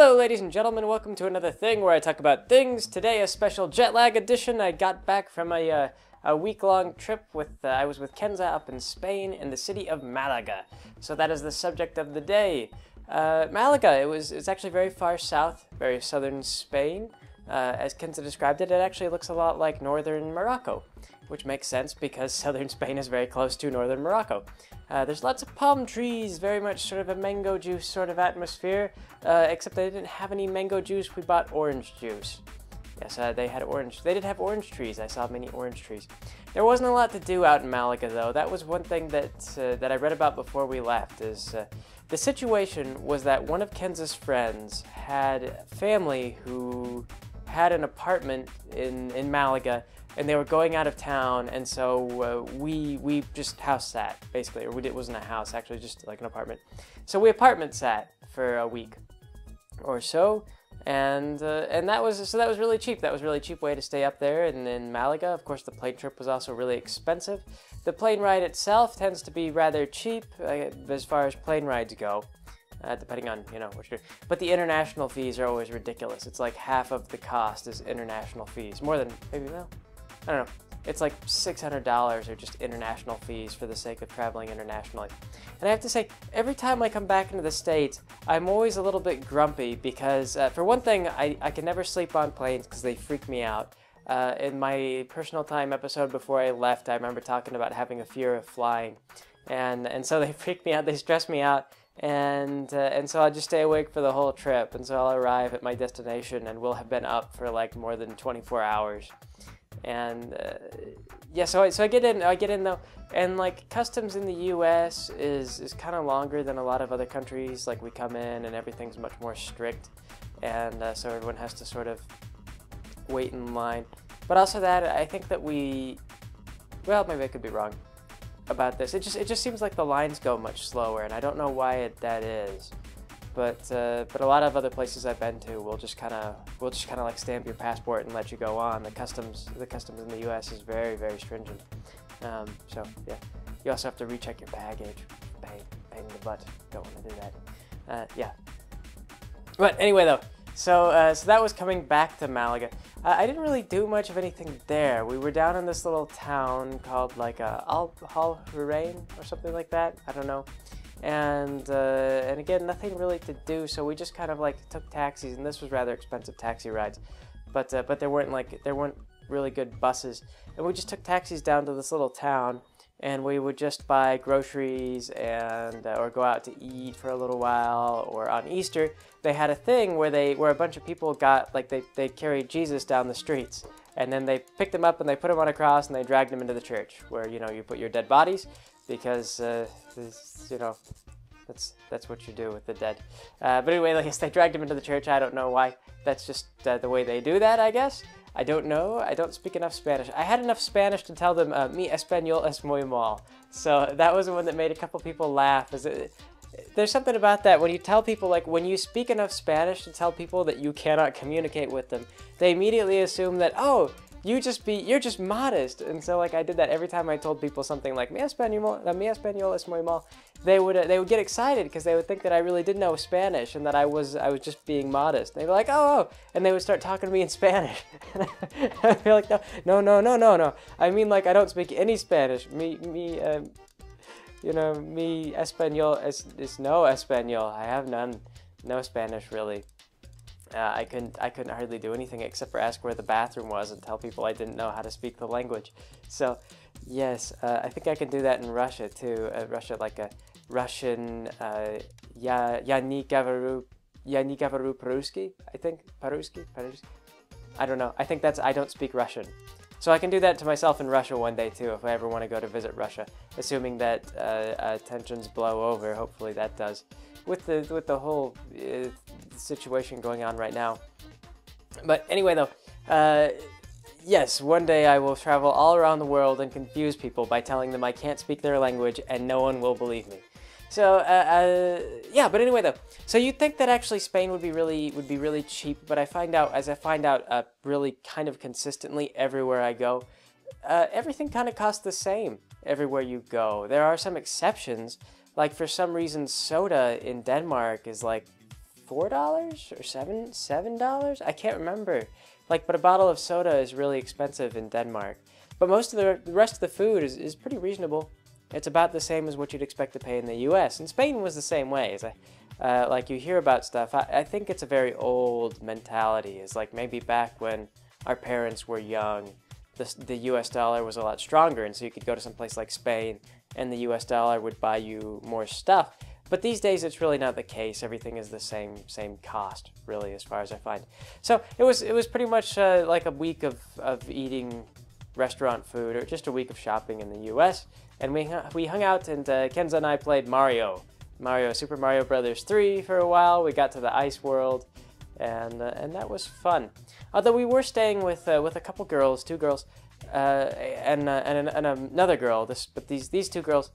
Hello ladies and gentlemen, welcome to another thing where I talk about things. Today a special jet lag edition. I got back from a week-long trip with, I was with Kenza up in Spain in the city of Malaga. So that is the subject of the day. Malaga, it's actually very far south, very southern Spain. As Kenza described it, it actually looks a lot like northern Morocco, which makes sense because southern Spain is very close to northern Morocco. There's lots of palm trees, very much sort of a mango juice sort of atmosphere, except they didn't have any mango juice. We bought orange juice. Yes, they had orange. They did have orange trees. I saw many orange trees. There wasn't a lot to do out in Malaga, though. That was one thing that I read about before we left. The situation was that one of Kenza's friends had family who had an apartment in Malaga, and they were going out of town, and so we just house sat, basically, or it wasn't a house, actually, just like an apartment. So we apartment sat for a week or so, and that was really cheap. That was a really cheap way to stay up there in Malaga. Of course, the plane trip was also really expensive. The plane ride itself tends to be rather cheap as far as plane rides go. Depending on, what you're doing. But the international fees are always ridiculous. It's like half of the cost is international fees. More than, maybe, no, I don't know. It's like $600 are just international fees for the sake of traveling internationally. And I have to say, every time I come back into the States, I'm always a little bit grumpy because, for one thing, I can never sleep on planes because they freak me out. In my personal time episode before I left, I remember talking about having a fear of flying. And so they freak me out, they stress me out. And so I'll just stay awake for the whole trip, and so I'll arrive at my destination and we'll have been up for like more than 24 hours. And yeah, so I get in though, and like customs in the US is kind of longer than a lot of other countries. Like we come in and everything's much more strict, and so everyone has to sort of wait in line. But also that I think that well, maybe I could be wrong about this. It just seems like the lines go much slower, and I don't know why that is. But a lot of other places I've been to will just kind of like stamp your passport and let you go on. The customs in the U.S. is very, very stringent. So yeah, you also have to recheck your baggage. Pain in the butt. Don't want to do that. Yeah. But anyway though. So that was coming back to Malaga. I didn't really do much of anything there. We were down in this little town called like Alhurain or something like that. I don't know. And again, nothing really to do. So we just kind of like took taxis, and this was rather expensive taxi rides. But there weren't really good buses, and we just took taxis down to this little town. And we would just buy groceries and or go out to eat for a little while. Or on Easter, they had a thing where a bunch of people got like they carried Jesus down the streets, and then they picked him up and they put him on a cross and they dragged him into the church where you put your dead bodies because that's what you do with the dead. But anyway, I guess they dragged him into the church. I don't know why. That's just the way they do that, I guess. I don't know. I don't speak enough Spanish. I had enough Spanish to tell them, mi español es muy mal. So that was the one that made a couple people laugh. There's something about that. When you tell people, like, when you speak enough Spanish to tell people that you cannot communicate with them, they immediately assume that, oh, you're just modest. And so, like, I did that every time I told people something like, mi español es muy mal. They would get excited because they would think that I really did know Spanish and that I was just being modest. They'd be like, oh, and they would start talking to me in Spanish. I'd be like, no. I mean, like, I don't speak any Spanish. Mi español es no español. I have no Spanish really. I couldn't hardly do anything except for ask where the bathroom was and tell people I didn't know how to speak the language. So, yes, I think I can do that in Russia too. Russia, like a Russian, ya ni говорю по-русски, I think. По-русски? I don't know. I think I don't speak Russian. So I can do that to myself in Russia one day too if I ever want to go to visit Russia, assuming that tensions blow over. Hopefully that does. With the whole situation going on right now. But anyway though, yes, one day I will travel all around the world and confuse people by telling them I can't speak their language and no one will believe me. So yeah, but anyway though, so you'd think that actually Spain would be really cheap, but I find out really kind of consistently everywhere I go, everything kind of costs the same everywhere you go. There are some exceptions. Like, for some reason, soda in Denmark is like $4 or $7? I can't remember. Like, but a bottle of soda is really expensive in Denmark. But most of the rest of the food is pretty reasonable. It's about the same as what you'd expect to pay in the U.S. And Spain was the same way. Like, you hear about stuff. I think it's a very old mentality. It's like maybe back when our parents were young, the U.S. dollar was a lot stronger, and so you could go to some place like Spain, and the U.S. dollar would buy you more stuff. But these days, it's really not the case. Everything is the same cost, really, as far as I find. So it was pretty much like a week of eating restaurant food, or just a week of shopping in the U.S. And we hung out, and Kenza and I played Super Mario Brothers 3 for a while. We got to the ice world, and that was fun. Although we were staying with a couple girls, 2 girls, and another girl. But these 2 girls,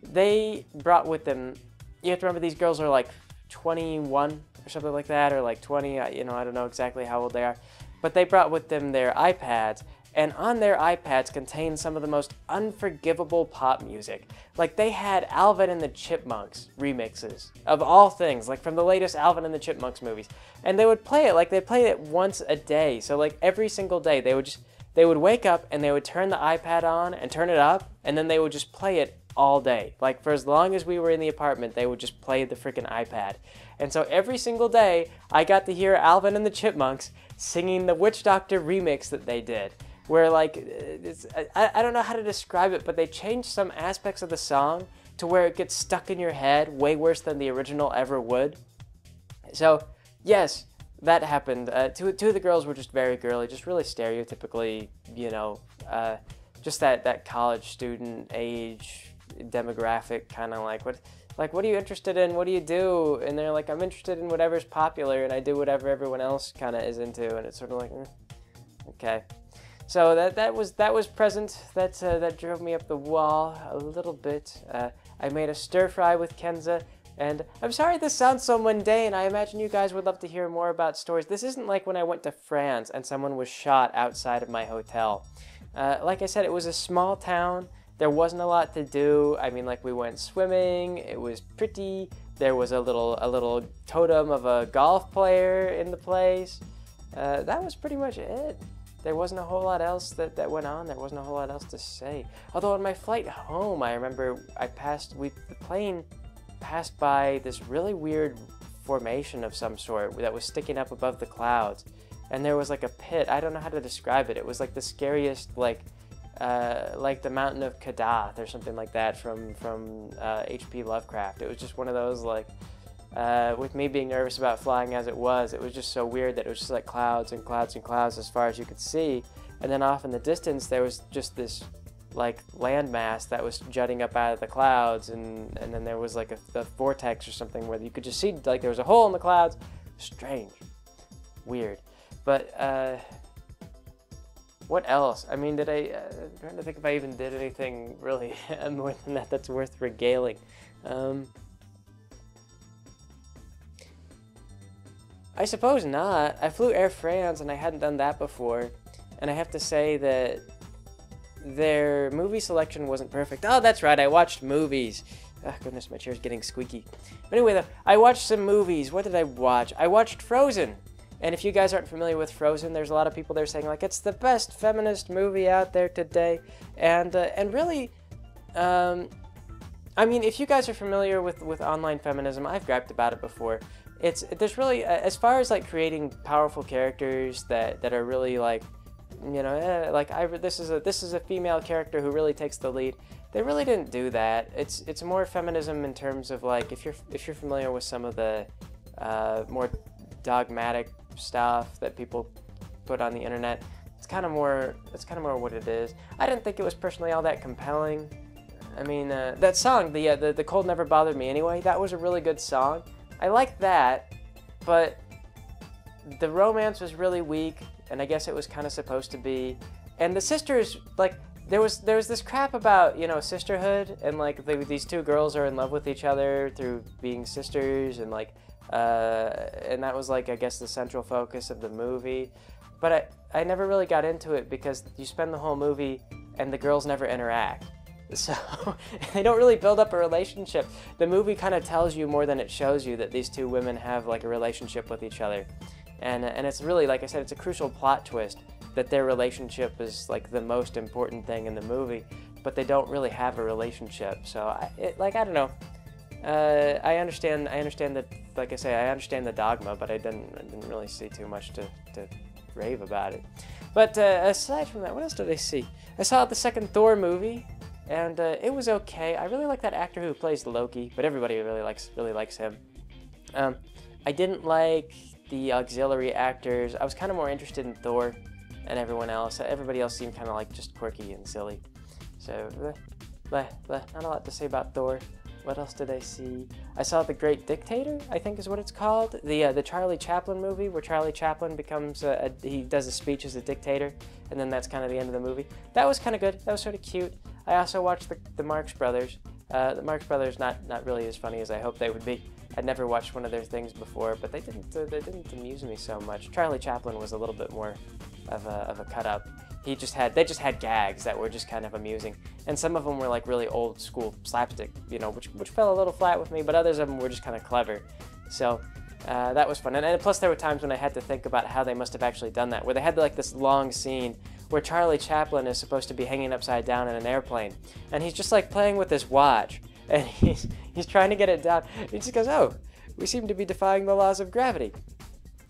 they brought with them. You have to remember, these girls are like 21 or something like that, or like 20. I don't know exactly how old they are, but they brought with them their iPads. And on their iPads contained some of the most unforgivable pop music. Like, they had Alvin and the Chipmunks remixes of all things, like from the latest Alvin and the Chipmunks movies. And they would play it, like they played it once a day. So like every single day they would wake up and they would turn the iPad on and turn it up, and then they would just play it all day. Like, for as long as we were in the apartment, they would just play the freaking iPad. And so every single day I got to hear Alvin and the Chipmunks singing the Witch Doctor remix that they did. Where, like, I don't know how to describe it, but they changed some aspects of the song to where it gets stuck in your head way worse than the original ever would. So, yes, that happened. 2 of the girls were just very girly, just really stereotypically, just that college student age demographic, kind of like, what are you interested in? What do you do? And they're like, I'm interested in whatever's popular, and I do whatever everyone else kind of is into, and it's sort of like, okay. So that was present. That drove me up the wall a little bit. I made a stir fry with Kenza, and I'm sorry this sounds so mundane. I imagine you guys would love to hear more about stories. This isn't like when I went to France and someone was shot outside of my hotel. Like I said, it was a small town. There wasn't a lot to do. I mean, like, we went swimming. It was pretty. There was a little totem of a golf player in the place. That was pretty much it. There wasn't a whole lot else that went on. There wasn't a whole lot else to say. Although on my flight home, I remember the plane passed by this really weird formation of some sort that was sticking up above the clouds. And there was like a pit. I don't know how to describe it. It was like the scariest, like the Mountain of Kadath or something like that from H.P. Lovecraft. It was just one of those, like, with me being nervous about flying as it was just so weird that it was just like clouds and clouds and clouds as far as you could see. And then off in the distance, there was just this, like, landmass that was jutting up out of the clouds, and then there was like a vortex or something where you could just see, like, there was a hole in the clouds. Strange. Weird. But, what else? I mean, I'm trying to think if I even did anything really more than that's worth regaling. I suppose not. I flew Air France, and I hadn't done that before. And I have to say that their movie selection wasn't perfect. Oh, that's right, I watched movies. Oh, goodness, my chair's getting squeaky. But anyway, I watched some movies. What did I watch? I watched Frozen. And if you guys aren't familiar with Frozen, there's a lot of people there saying, like, it's the best feminist movie out there today. And really, I mean, if you guys are familiar with online feminism, I've griped about it before. There's really, as far as, like, creating powerful characters that are really, like, this is a female character who really takes the lead. They really didn't do that. It's more feminism in terms of, like, if you're familiar with some of the more dogmatic stuff that people put on the internet, it's kind of more what it is. I didn't think it was personally all that compelling. I mean, that song, the Cold Never Bothered Me Anyway, that was a really good song. I liked that, but the romance was really weak, and I guess it was kind of supposed to be. And the sisters, like, there was this crap about, sisterhood, and, like, these 2 girls are in love with each other through being sisters, and, like, and that was, like, I guess the central focus of the movie. But I never really got into it because you spend the whole movie and the girls never interact. So they don't really build up a relationship. The movie kind of tells you more than it shows you that these two women have like a relationship with each other. And it's really, like I said, it's a crucial plot twist that their relationship is like the most important thing in the movie, but they don't really have a relationship. So I don't know. I understand that, like I say, I understand the dogma, but I didn't really see too much to rave about it. But aside from that, what else did I see? I saw the second Thor movie, and it was okay. I really like that actor who plays Loki, but everybody really likes him. I didn't like the auxiliary actors. I was kind of more interested in Thor and everyone else. Everybody else seemed kind of like just quirky and silly. So, not a lot to say about Thor. What else did I see? I saw The Great Dictator, I think is what it's called. The Charlie Chaplin movie, where Charlie Chaplin becomes, he does a speech as a dictator, and then that's kind of the end of the movie. That was kind of good. That was sort of cute. I also watched the Marx Brothers. The Marx Brothers, not really as funny as I hoped they would be. I'd never watched one of their things before, but they didn't amuse me so much. Charlie Chaplin was a little bit more of a cut up. They just had gags that were just kind of amusing, and some of them were like really old school slapstick, you know, which fell a little flat with me, but others of them were just kind of clever. So that was fun, and plus there were times when I had to think about how they must have actually done that, where they had like this long scene where Charlie Chaplin is supposed to be hanging upside down in an airplane, and he's just like playing with his watch, and he's trying to get it down. He just goes, "Oh, we seem to be defying the laws of gravity."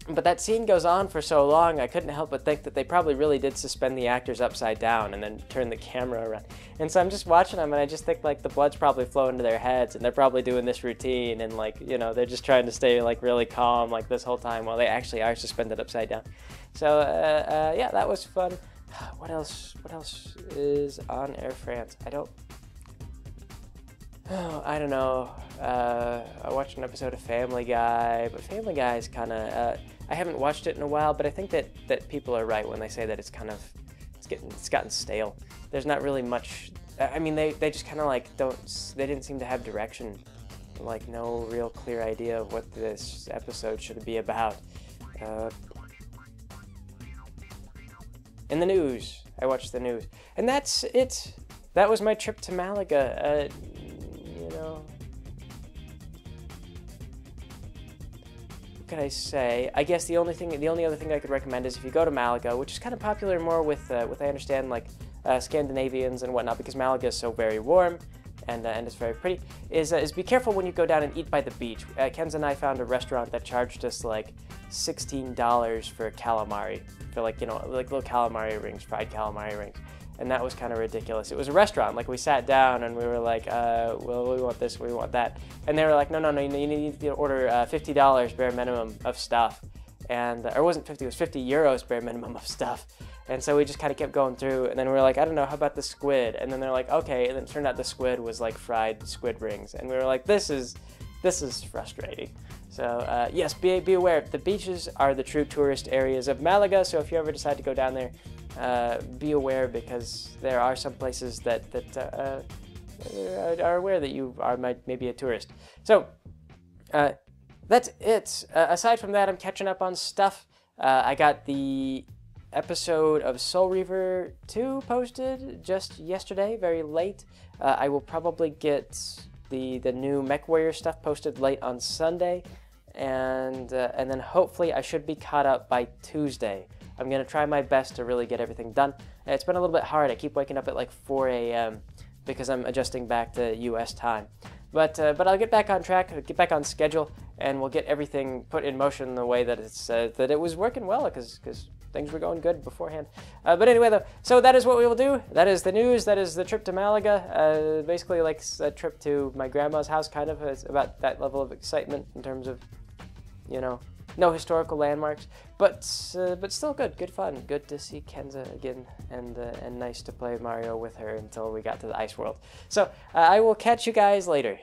But that scene goes on for so long, I couldn't help but think that they probably really did suspend the actors upside down and then turn the camera around. And so I'm just watching them, and I just think like the blood's probably flowing to their heads, and they're probably doing this routine, and like, you know, they're just trying to stay like really calm like this whole time while they actually are suspended upside down. So yeah, that was fun. What else is on Air France? I don't know. I watched an episode of Family Guy, but Family Guy is kind of, I haven't watched it in a while, but I think that people are right when they say that it's gotten stale. There's not really much, I mean, they just kind of like they didn't seem to have direction, like no real clear idea of what this episode should be about. In the news, I watched the news, and that's it. That was my trip to Malaga. You know, what can I say? I guess the only other thing I could recommend is if you go to Malaga, which is kind of popular more with I understand, like Scandinavians and whatnot, because Malaga is so very warm and it's very pretty. Is be careful when you go down and eat by the beach. Kenz and I found a restaurant that charged us like $16 for calamari, for like, you know, like little calamari rings, fried calamari rings. And that was kind of ridiculous. It was a restaurant. Like, we sat down and we were like, well, we want this, we want that. And they were like, no, you need to order $50 bare minimum of stuff. And, or it wasn't 50, it was 50 euros bare minimum of stuff. And so we just kind of kept going through, and then we were like, I don't know, how about the squid? And then they're like, okay, and then it turned out the squid was like fried squid rings. And we were like, this is frustrating. So yes, be aware, the beaches are the true tourist areas of Malaga, so if you ever decide to go down there, be aware, because there are some places that are aware that you are maybe a tourist. So that's it. Aside from that, I'm catching up on stuff. I got the episode of Soul Reaver 2 posted just yesterday, very late. I will probably get the new MechWarrior stuff posted late on Sunday, and then hopefully I should be caught up by Tuesday. I'm going to try my best to really get everything done. It's been a little bit hard. I keep waking up at like 4 a.m. because I'm adjusting back to US time. But I'll get back on track, get back on schedule, and we'll get everything put in motion in the way that that it was working well, because things were going good beforehand. But anyway, though, so that is what we will do. That is the news. That is the trip to Malaga. Basically like a trip to my grandma's house, kind of. It's about that level of excitement in terms of, you know, no historical landmarks, but still good fun. Good to see Kenza again, and nice to play Mario with her until we got to the ice world. So I will catch you guys later.